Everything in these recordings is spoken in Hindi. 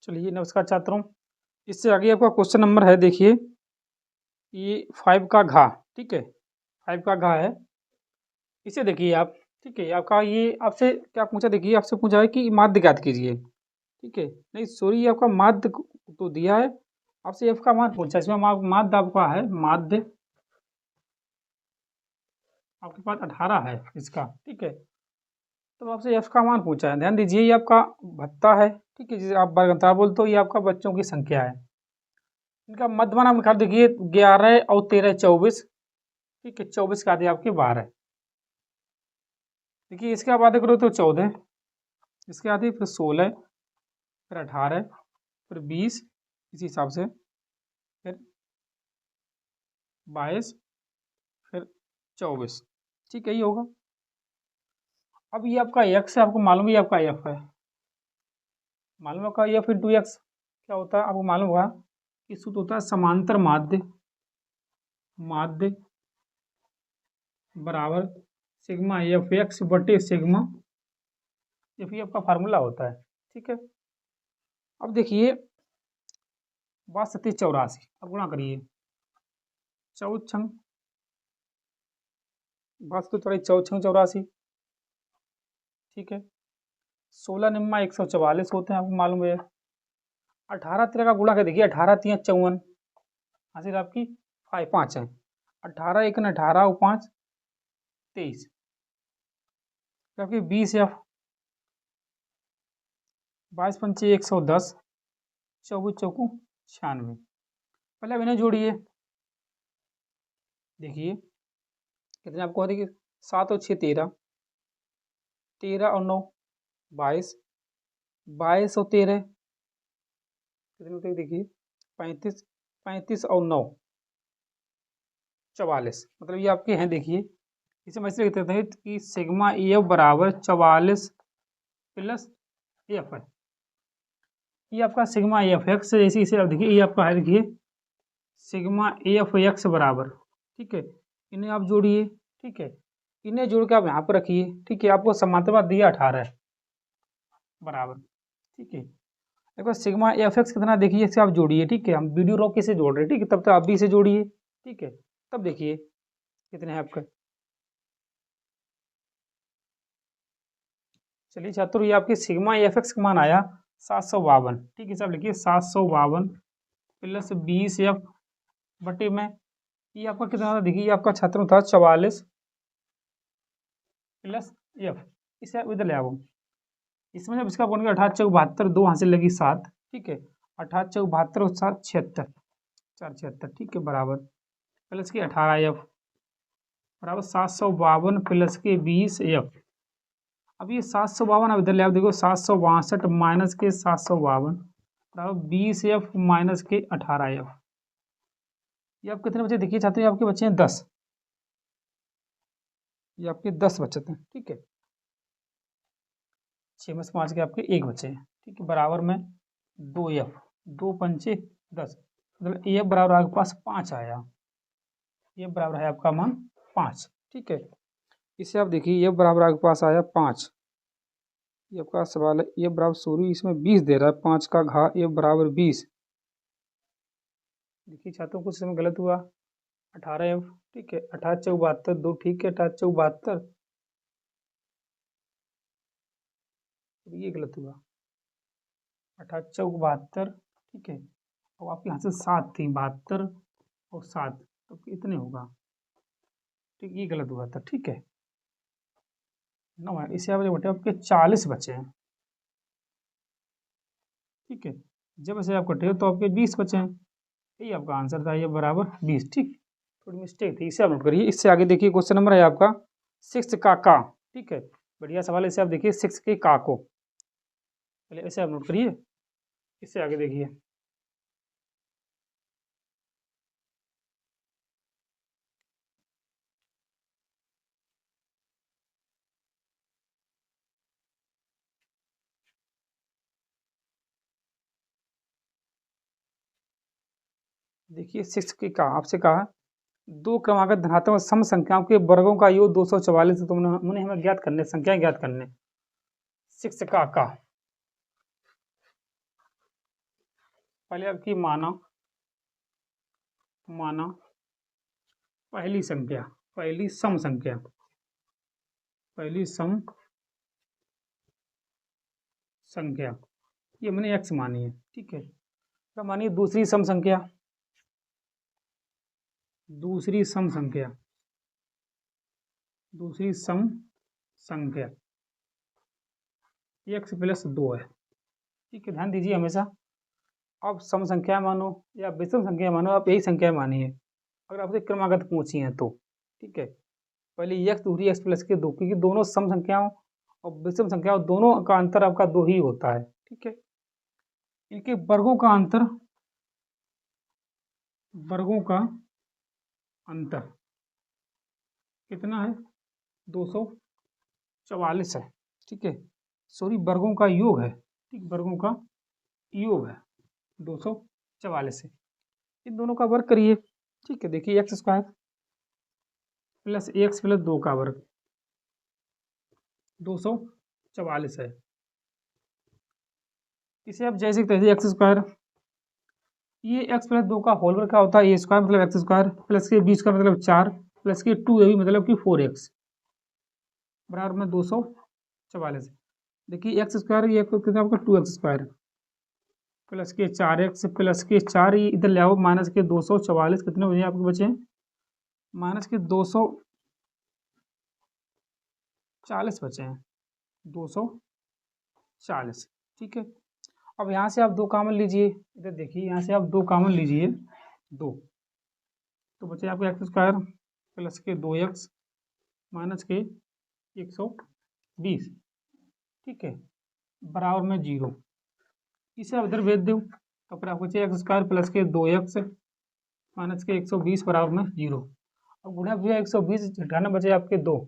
चलिए नमस्कार छात्रों। इससे आगे आपका क्वेश्चन नंबर है, देखिए ये 5 का घा, ठीक है 5 का घा है। इसे देखिए आप, ठीक है आपका ये आपसे क्या पूछा, देखिए आपसे पूछा है कि माध्य ज्ञात कीजिए, ठीक है नहीं सॉरी, ये आपका माध्य तो दिया है, आपसे एफ का मान पूछा है। इसमें माध्य आपका है, माध्य आपके पास 18 है इसका, ठीक है। तो आपसे एफ का मान पूछा है, ध्यान दीजिए ये आपका भत्ता है, ठीक है जिसे आप वर्गता बोलते हो, ये आपका बच्चों की संख्या है। इनका मध्यमान आप निकाल, देखिए 11 और 13 24, ठीक है 24 का आधे आपके 12। देखिए इसके आप आधे करो तो 14, इसके आधे फिर 16, फिर 18, फिर 20, इसी हिसाब से फिर 22, फिर 24, ठीक है ये होगा। अब ये आपका एक्स है, आपको मालूम है ये आपका एफ है, मालूम है का एफ इंटू एक्स क्या होता है, आपको मालूम होगा कि सूत्र होता है समांतर माध्य, माध्य बराबर सिग्मा एफ एक्स बटे सिग्मा एफ, ये आपका फार्मूला होता है, ठीक है। अब देखिए 62 84, अब गुणा करिए 14 14 84, ठीक है 16 निम्मा 144 होते हैं, आपको मालूम है। 18 13 का गुणा कर देखिए, 18 3 54, हासिल आपकी 5 है। 18 1 18 और 5 23, आपकी 20 एफ, 22 पंचे 110, 24 चौकू 96। पहले अब इन्हें जोड़िए, देखिए कितने आपको देखिए 7 और 6 13, 13 और 9 22, 22 और 13 कितने होते हैं देखिए 35, 35 और 9 44, मतलब ये आपके हैं। देखिए इसे हम ऐसे लिखते हैं कि सिग्मा एफ बराबर 44 प्लस एफ है, ये आपका सिग्मा एफ एक्स, जैसे इसे आप देखिए ये आपका है, देखिए सिग्मा एफ एक्स बराबर, ठीक है इन्हें आप जोड़िए, ठीक है इन्हें जोड़ के आप यहाँ पर रखिए, ठीक है आपको समांतर दिया 18 बराबर, ठीक है एक बार सिग्मा एफ एक्स कितना देखिए, इसे आप जोड़िए, ठीक है हम वीडियो रोक के इसे जोड़ रहे हैं, ठीक है तब तक आप भी इसे जोड़िए, ठीक है तब देखिए कितने हैं आपका। चलिए छात्रों ये आपके सिग्मा एफ एक्स का मान आया 752, ठीक है साहब लिखिए 752 प्लस 20 एफ बटे में, ये आपका कितना था देखिए, ये आपका छात्रों था 44 प्लस एफ, इसे आप इधर ले आओ, इसमें जब इसका बन गया 18 चौक 72, 2 हासिल लगी 7, ठीक है 18 चौक 72 और 7 76, 4 76, ठीक है बराबर प्लस के 18 एफ बराबर 752 प्लस के 20 एफ। अब ये 752 अब इधर ले आओ, देखो 762 माइनस के 752 बराबर 20 एफ माइनस के 18 एफ। ये आप कितने बचे देखिए छात्रों, ये आपके बच्चे हैं 10, ये आपके 10 बचत हैं, ठीक है 6 में से 5 के आपके 1 बचे हैं, ठीक है बराबर में 2 एफ, 2 पंचे 10, मतलब एफ बराबर आपके पास 5 आया, ये बराबर है आपका मान 5, ठीक है इसे आप देखिए ये बराबर आपके पास आया 5, ये आपका सवाल है ये बराबर सॉरी इसमें 20 दे रहा है, 5 का घा ये बराबर 20, देखिए छात्रों कुछ समय गलत हुआ 18 एफ, ठीक है 18 चौक 72 2, ठीक है 18 चौक 72, ये गलत हुआ 18 चौक 72, ठीक है और आपके यहाँ से 7 थी 72 और 7 तो इतने होगा, ठीक ये गलत हुआ था, ठीक है 9 है, इसे आप बटे आपके 40 बचे हैं, ठीक है जब इसे आप कटे तो आपके 20 बचे हैं, यही आपका आंसर था, ये बराबर 20, ठीक थोड़ी मिस्टेक थी इसे आप नोट करिए। इससे आगे देखिए क्वेश्चन नंबर है आपका 6 का, ठीक है बढ़िया सवाल है, इसे आप देखिए 6 के का को, पहले इसे आप नोट करिए, इससे आगे देखिए देखिए 6 के का आपसे कहा दो क्रमागत धनात्मक सम संख्याओं के वर्गों का योग 244 है, तो उन्हें हमें ज्ञात करने, संख्या ज्ञात करने। 6 का पहले आपकी माना पहली संख्या, पहली सम संख्या, पहली सम संख्या, ये मैंने x मानी है, ठीक है। तो मानिए दूसरी सम संख्या, दूसरी सम संख्या, दूसरी सम संख्या x प्लस 2 है, ठीक है। ध्यान दीजिए हमेशा, आप सम संख्या मानो या विषम संख्या मानो, आप यही संख्या मानिए अगर आपसे क्रमागत पूछी हैं तो, ठीक है। पहले x, दूसरी x प्लस के 2, क्योंकि दोनों सम संख्याओं और विषम संख्याओं दोनों का अंतर आपका 2 ही होता है, ठीक है। इनके वर्गों का अंतर, वर्गों का अंतर कितना है? 244 है, ठीक है। सॉरी, वर्गों का योग है, ठीक, वर्गों का योग है 244 है। इन दोनों का वर्ग करिए, ठीक है। देखिए x square plus x plus 2 का वर्ग 244 है। इसे आप जैसे तैसे एक्स स्क्वायर, ये एक्स प्लस 2 का होल वर्ग क्या होता है? ए स्क्वायर मतलब एक्स स्क्वायर प्लस के 20 का मतलब 4 प्लस के 2 ए मतलब कि 4x बराबर में 244। देखिए एक्स स्क्वायर ये कितना आपका 2x स्क्वायर प्लस के 4x प्लस के 4, ये इधर ले आओ माइनस के 244, कितने बचे आपके बचे? माइनस के 240 बचे हैं, 240, ठीक है। अब यहाँ से आप 2 कॉमन लीजिए, इधर देखिए यहाँ से आप 2 कॉमन लीजिए, 2 तो बचे आपको एक्स स्क्वायर प्लस के 2x माइनस के 120, ठीक है, बराबर में 0। इसे आप इधर भेज दो तो फिर आपको चाहिए एक्स स्क्वायर प्लस के 2x माइनस के 120 बराबर में 0। अब गुणा भैया 120 घटाना बचे आपके 2।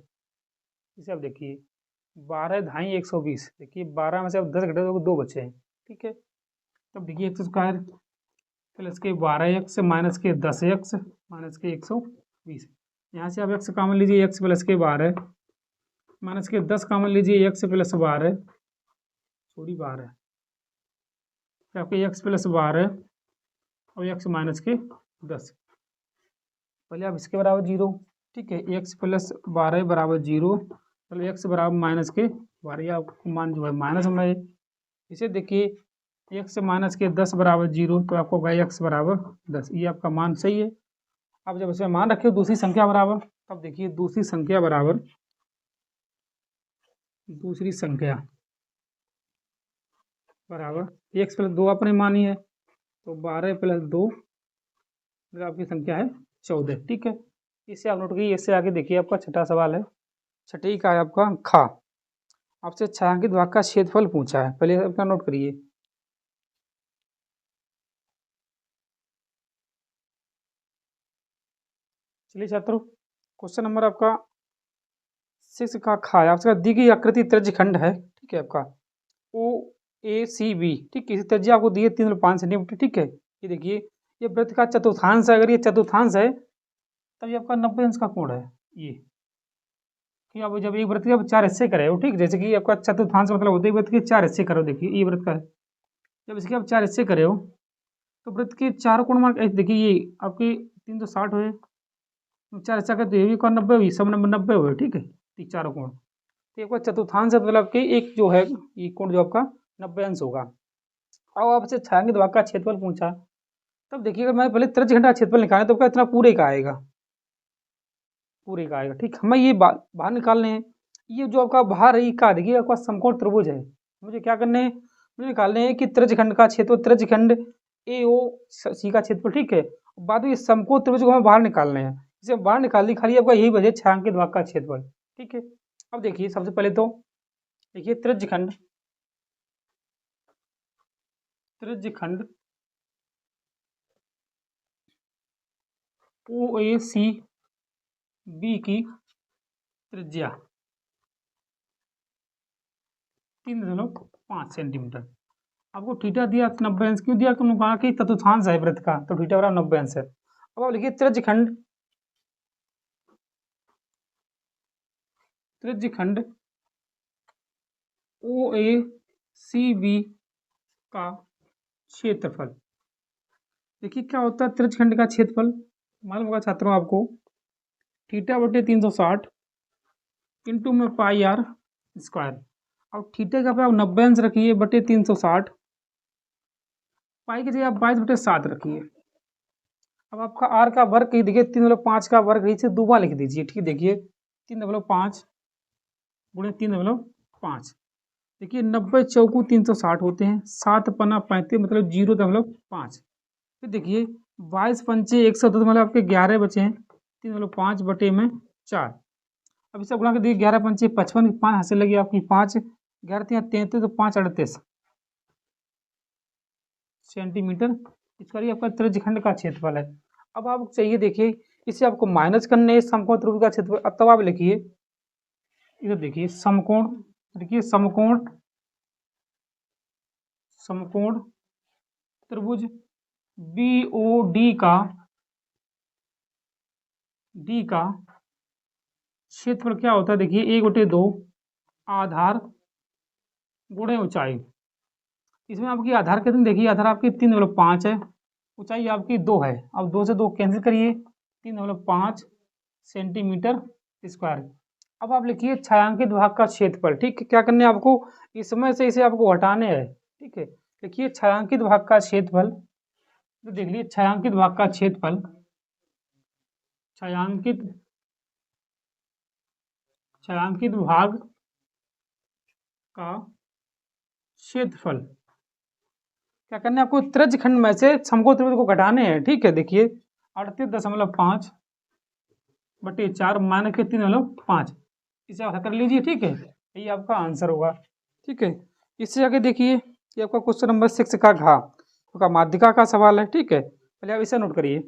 इसे आप देखिए 12 ढाई 120, देखिए 12 में से आप 10 घटा तो 2 बचे हैं, ठीक है। तब देखिए एक्स स्क्वायर प्लस के 12x माइनस के 10x माइनस के 120, यहाँ से आप x कॉमन लीजिए, x प्लस के 12 माइनस के 10 कॉमन लीजिए, x प्लस 12 सॉरी 12, फिर आपके x प्लस 12 और x माइनस के 10, पहले आप इसके बराबर 0, ठीक है। x प्लस 12 बराबर 0, चलो x बराबर माइनस के 12, आपको मान जो है माइनस में, इसे देखिए x माइनस के 10 बराबर 0, तो आपको होगा x बराबर 10, ये आपका मान सही है। अब जब इसमें मान रखे दूसरी संख्या बराबर, तब देखिए दूसरी संख्या बराबर, दूसरी संख्या बराबर x प्लस 2 आपने मानी है, तो 12 प्लस 2 आपकी संख्या है 14, ठीक है। इसे आप नोट करिए। इससे आगे देखिए आपका छठा सवाल है, छठी का है आपका खा, आपसे छायांकित भाग का क्षेत्रफल पूछा है, पहले अपना नोट करिए। चलिए छात्रों, क्वेश्चन नंबर आपका 6 का खा है, आपका दी गई आकृति त्रिज्यखंड है, ठीक है, आपका OACB, ठीक है। इसी त्रिज्या आपको दी है 3.5 सेंटीमीटर, ठीक है। ये देखिए ये वृत्त का चतुर्थांश है, अगर ये चतुर्थांश है तब ये आपका 90 अंश का कोण है, ये कि आप जब एक वृत्त के आप 4 हिस्से करे हो, ठीक, जैसे कि आपका चतुर्थांश मतलब होता है वृत्त के 4 हिस्से करो, देखिए ये वृत्त का है, जब इसके आप 4 हिस्से करे हो तो वृत्त के 4 कोण मान देखिए ये आपके 360 हुए, 4 हिस्सा करते ये भी कोण 90 हुई, सब नंबर 90 हुए, ठीक है, चारों कोण। तो एक बार चतुर्थांश मतलब कि एक जो है ये कोण जो आपका 90 अंश होगा। अब आपसे छायांकित भाग का क्षेत्रफल पूछा, तब देखिए अगर मैं पहले त्रिज्यखंड का क्षेत्रफल निकालें तो क्या इतना पूरे का आएगा, पूरे का आएगा, ठीक। हमें ये बाहर निकालने हैं, ये जो आपका बाहर है का देखिए आपका समकोण त्रिभुज है, मुझे क्या करने हैं, मुझे निकालने हैं कि त्रिज्यखंड का क्षेत्रफल, त्रिज्यखंड AOC का क्षेत्रफल, ठीक है। बाद में ये समकोण त्रिभुज को हमें बाहर निकालने हैं, इसे बाहर निकाल दी, खाली आपका यही वजह छायांकित भाग का क्षेत्रफल, ठीक है। अब देखिए सबसे पहले तो देखिए त्रिज्यखंड, त्रिज्यखंड OACB की त्रिज्या 3.5 सेंटीमीटर, आपको थीटा दिया 90 अंश, क्यों दिया? तुमने कहा कि चतुर्थांश है वृत्त का, तो थीटा बराबर 90 अंश है। अब आप लिखिए त्रिज्यखंड, त्रिज्यखंड OACB का क्षेत्रफल, देखिए क्या होता है त्रिज्यखंड का क्षेत्रफल, मालूम होगा छात्रों आपको, थीटा बटे 360 इंटू में पाई आर स्क्वायर। अब थीटा का आप 90 अंश रखिए बटे 360, पाई की जगह आप 22/7 रखिए। अब आपका आर का वर्ग कहीं देखिए 3.5 का वर्ग इसे दोबारा लिख दीजिए, ठीक है। देखिए 3.5 गुणे 3.5, देखिए 90 चौकू 360 होते हैं, 7 पन्ना 35 मतलब 0.5। फिर देखिए 22 पंचे 110 मतलब आपके 11 बचे हैं, 3.5 बटे में 4। अब इसे गुणा कर देखिए 11 पंचे 55, 5 हासिल लगी आपकी 5, 11 3 33 तो 5 38 सेंटीमीटर स्क्वायर आपका त्रिज्यखंड का क्षेत्रफल है। अब आप चाहिए देखिए इसे आपको माइनस करने समकोण त्रिभुज का क्षेत्रफल। अब तब आप लिखिए इधर देखिए समकोण, देखिए समकोण समकोण त्रिभुज BOD का क्षेत्रफल क्या होता है, देखिए 1/2 आधार गुणे ऊंचाई। इसमें आपकी आधार कितनी, देखिए आधार आपकी 3.5 है, ऊंचाई आपकी 2 है। अब 2 से 2 कैंसिल करिए, 3.5 सेंटीमीटर स्क्वायर। अब आप लिखिए छायांकित भाग का क्षेत्रफल, ठीक है। क्या करने हैं आपको, इसमें से इसे आपको हटाने हैं, ठीक है। लिखिए छायांकित भाग का क्षेत्रफल, तो देख लीजिए छायांकित भाग का क्षेत्रफल, छायांकित भाग का क्षेत्रफल। क्या करना है आपको, त्रिज्यखंड में से समकोण त्रिभुज को घटाने हैं, ठीक है। देखिए 38.5 बटे 4 माइनस के 3.5, इसे आप कर लीजिए, ठीक है। ये आपका आंसर होगा, ठीक है। इससे आगे देखिए ये आपका क्वेश्चन नंबर 6 का घा का माध्यिका का सवाल है, ठीक है। पहले आप इसे नोट करिए।